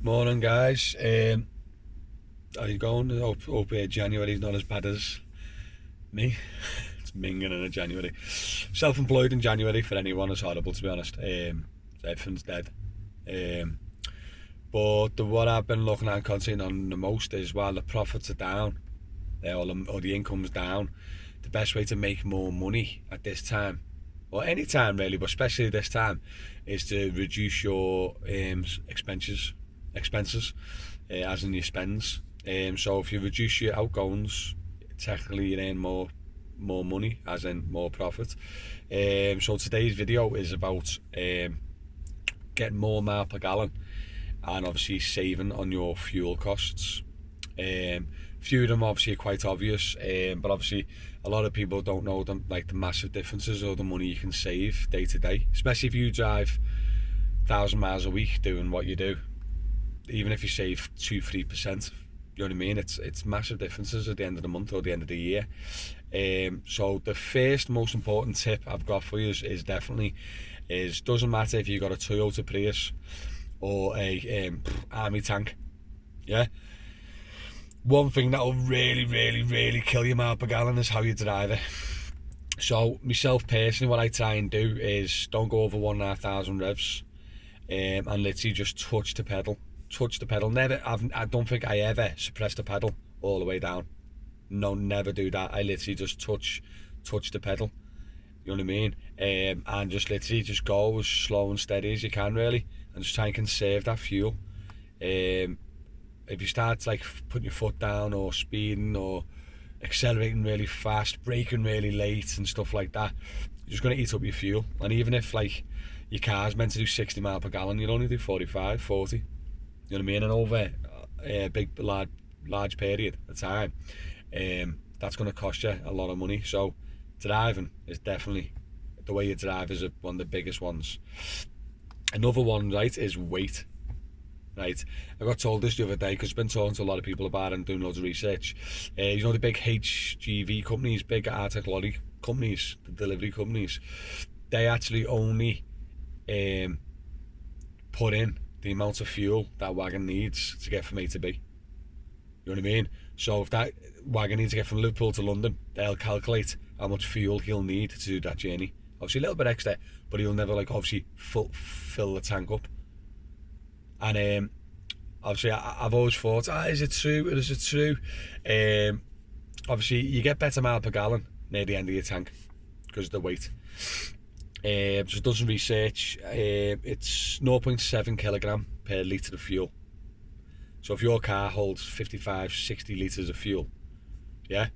Morning, guys. How you going? Hope January's not as bad as me. It's minging in January. Self-employed in January for anyone is horrible, to be honest. Everything's dead. But what I've been looking at and concentrating on the most is while the profits are down, or the income's down, the best way to make more money at this time, or any time really, but especially this time, is to reduce your expenses, as in your spends. So if you reduce your outgoings, technically you earn more money, as in more profit. So today's video is about getting more mile per gallon and obviously saving on your fuel costs. Few of them obviously are quite obvious, but obviously a lot of people don't know them, like the massive differences or the money you can save day to day, especially if you drive 1,000 miles a week doing what you do. Even if you save 2-3%, you know what I mean, it's massive differences at the end of the month or the end of the year. So the first most important tip I've got for you is doesn't matter if you got a Toyota Prius or a army tank, yeah, one thing that will really kill your mile per gallon is how you drive it. So myself personally, what I try and do is don't go over 1,500 revs, and literally just touch the pedal. Never, I don't think I ever suppress the pedal all the way down. No, never do that. I literally just touch the pedal, you know what I mean, and just literally just go as slow and steady as you can, really, and just try and conserve that fuel. If you start like putting your foot down or speeding or accelerating really fast, braking really late and stuff like that, you're just going to eat up your fuel. And even if like your car's meant to do 60 mile per gallon, you'll only do 45, 40, you know what I mean, and over a large period of time, that's going to cost you a lot of money. So driving is definitely, the way you drive is one of the biggest ones. Another one, right, is weight. Right, I got told this the other day because I've been talking to a lot of people about it and doing loads of research. You know the big HGV companies, big Arctic lorry companies, the delivery companies, they actually only put in the amount of fuel that wagon needs to get from A to B. You know what I mean? So if that wagon needs to get from Liverpool to London, they'll calculate how much fuel he'll need to do that journey. Obviously a little bit extra, but he'll never like obviously fill the tank up. And obviously I've always thought, is it true? Obviously you get better mile per gallon near the end of your tank because of the weight. Just done some research. It's 0.7 kilogram per litre of fuel. So if your car holds 55-60 litres of fuel, yeah,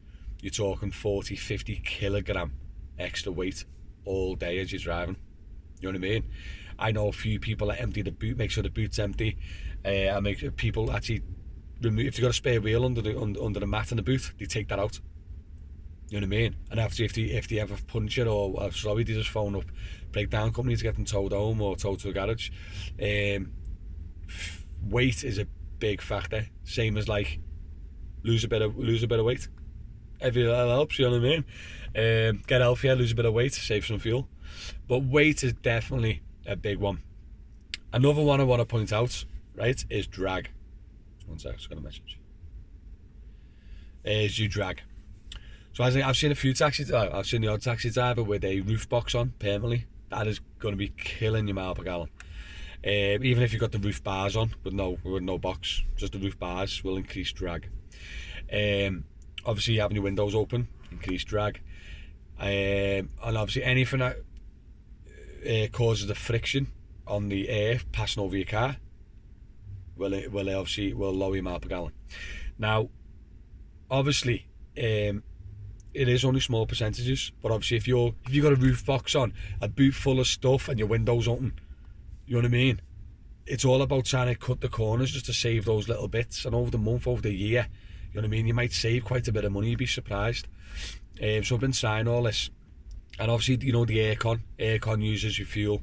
you're talking 40-50 kilogram extra weight all day as you're driving. You know what I mean? I know a few people that empty the boot, make sure the boot's empty. I make people actually remove, if they've got a spare wheel under the mat in the boot, they take that out. You know what I mean? And after, if they ever puncture or sorry, they just phone up breakdown companies to get them towed home or towed to a garage. Weight is a big factor. Same as like lose a bit of weight. Every little helps, you know what I mean? Get healthier, lose a bit of weight, save some fuel. But weight is definitely a big one. Another one I want to point out, right, is drag. One sec, just got a message. Is you drag. So as I've seen a few taxis, I've seen the odd taxi driver with a roof box on permanently. That is going to be killing your mile per gallon. Even if you've got the roof bars on with no box, just the roof bars will increase drag. Obviously having your windows open, increase drag. And obviously anything that causes the friction on the air passing over your car will lower your mile per gallon. Now obviously it is only small percentages, but obviously if you've got a roof box on, a boot full of stuff and your windows open, you know what I mean, it's all about trying to cut the corners just to save those little bits. And over the month, over the year, you know what I mean, you might save quite a bit of money, you'd be surprised. So I've been trying all this. And obviously, you know, the aircon uses your fuel,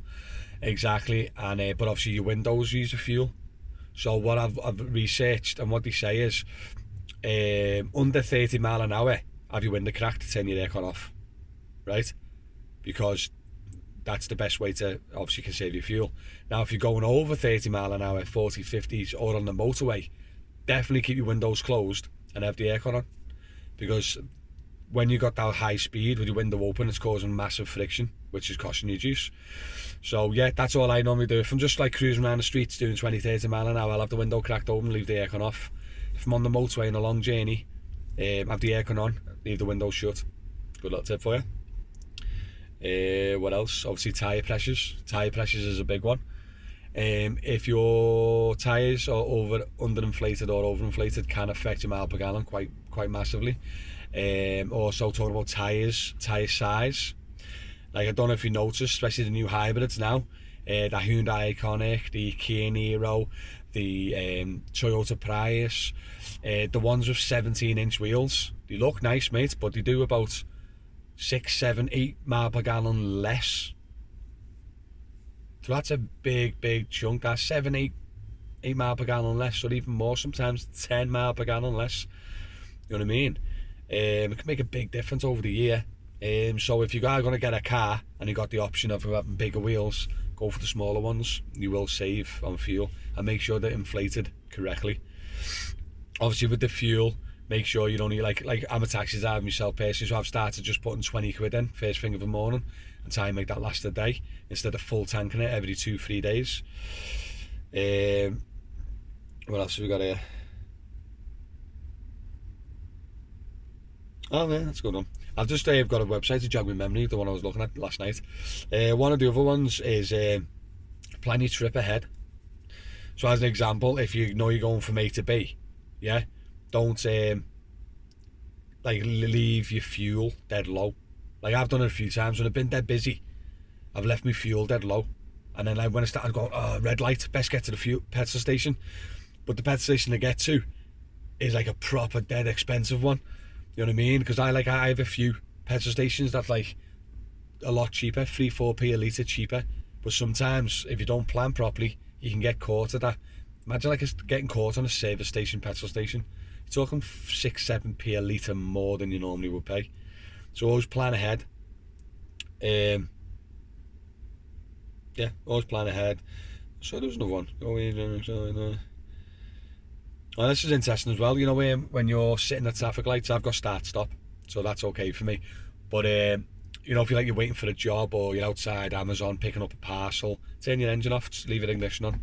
exactly, and but obviously your windows use the fuel. So what I've researched, and what they say is, under 30 mile an hour, have your window cracked to turn your aircon off, right? Because that's the best way to obviously conserve your fuel. Now, if you're going over 30 mile an hour, 40, 50s, or on the motorway, definitely keep your windows closed and have the aircon on, because when you got that high speed with your window open, it's causing massive friction, which is costing you juice. So yeah, that's all I normally do. If I'm just like cruising around the streets doing 20, 30 mile an hour, I'll have the window cracked open, leave the aircon off. If I'm on the motorway on a long journey, have the aircon on, leave the window shut. Good little tip for you. What else? Obviously tyre pressures. Tyre pressures is a big one. If your tyres are underinflated or overinflated, can affect your mile per gallon quite massively. Also talking about tyre size. Like, I don't know if you noticed, especially the new hybrids now, the Hyundai Iconic, the Kia Niro, the Toyota Prius, the ones with 17-inch wheels. They look nice, mate, but they do about 6, 7, 8 mile per gallon less. So that's a big chunk. That's 7, 8 mile per gallon less, or even more, sometimes 10 mile per gallon less. You know what I mean? It can make a big difference over the year. So if you are going to get a car and you got the option of having bigger wheels, go for the smaller ones. You will save on fuel, and make sure they're inflated correctly. Obviously with the fuel, make sure you don't need, like I'm a taxi driver myself personally, so I've started just putting 20 quid in first thing of the morning and try and make that last a day instead of full tanking it every 2-3 days. What else have we got here? Oh yeah, that's a good one. I've just got a website to jog my memory, the one I was looking at last night. One of the other ones is plan your trip ahead. So as an example, if you know you're going from A to B, yeah, don't like leave your fuel dead low. Like, I've done it a few times when I've been dead busy. I've left my fuel dead low, and then when I started going, oh, red light, best get to the petrol station. But the petrol station to get to is like a proper dead expensive one. You know what I mean? Because I have a few petrol stations that's like a lot cheaper, 3-4p a litre cheaper. But sometimes if you don't plan properly, you can get caught at that. Imagine like getting caught on a service station, petrol station. You're talking 6-7p a litre more than you normally would pay. So always plan ahead. Yeah, always plan ahead. So there's another one. Oh, this is interesting as well. You know, when you're sitting at traffic lights, I've got start stop, so that's okay for me. But you know, if you're waiting for a job, or you're outside Amazon picking up a parcel, turn your engine off, just leave your ignition on,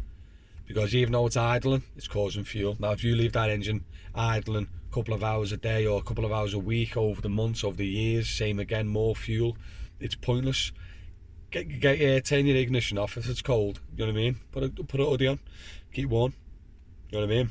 because even though it's idling, it's causing fuel. Now, if you leave that engine idling a couple of hours a day or a couple of hours a week over the months, over the years, same again, more fuel, it's pointless. Turn your ignition off if it's cold. You know what I mean? Put a hoodie on, keep warm. You know what I mean?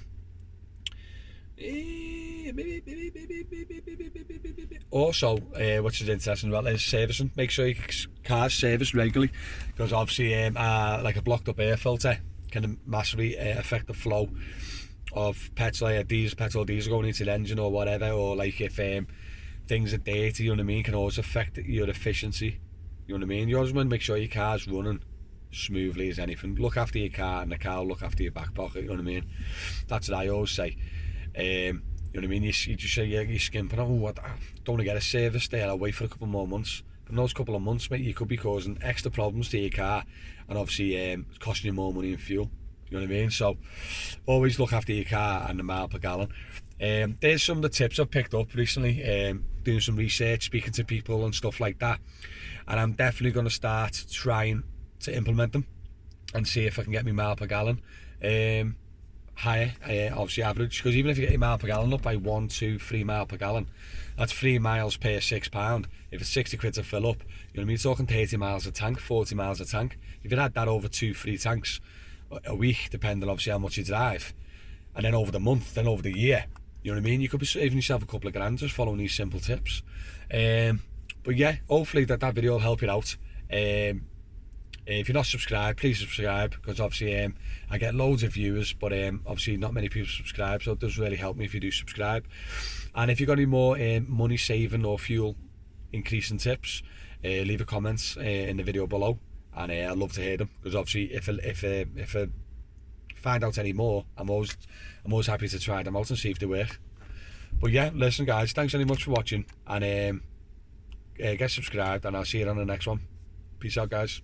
Also, which is interesting about is servicing. Make sure your car's serviced regularly, because obviously like a blocked up air filter can massively affect the flow of petrol, diesel going into the engine or whatever, or like if things are dirty, you know what I mean, can always affect your efficiency. You know what I mean? You always want to make sure your car's running smoothly as anything. Look after your car, and the car will look after your back pocket. You know what I mean? That's what I always say. You know what I mean? You just say you're skimping. Oh, I don't want to get a service there. I'll wait for a couple more months. But in those couple of months, mate, you could be causing extra problems to your car, and obviously costing you more money in fuel. You know what I mean? So always look after your car and the mile per gallon. There's some of the tips I've picked up recently, doing some research, speaking to people and stuff like that, and I'm definitely going to start trying to implement them and see if I can get my mile per gallon higher, obviously average, because even if you get your mile per gallon up by 1, 2, 3 mile per gallon, that's 3 miles per £6. If it's 60 quid to fill up, you know what I mean, you're talking 30 miles a tank, 40 miles a tank. If you had that over 2-3 tanks a week, depending obviously how much you drive, and then over the month, then over the year, you know what I mean, you could be saving yourself a couple of grand just following these simple tips. But yeah, hopefully that video will help you out. If you're not subscribed, please subscribe, because obviously I get loads of viewers, but obviously not many people subscribe, so it does really help me if you do subscribe. And if you've got any more money saving or fuel increasing tips, leave a comment in the video below, and I'd love to hear them, because obviously if I find out any more, I'm always happy to try them out and see if they work. But yeah, listen guys, thanks very much for watching, and get subscribed, and I'll see you on the next one. Peace out guys.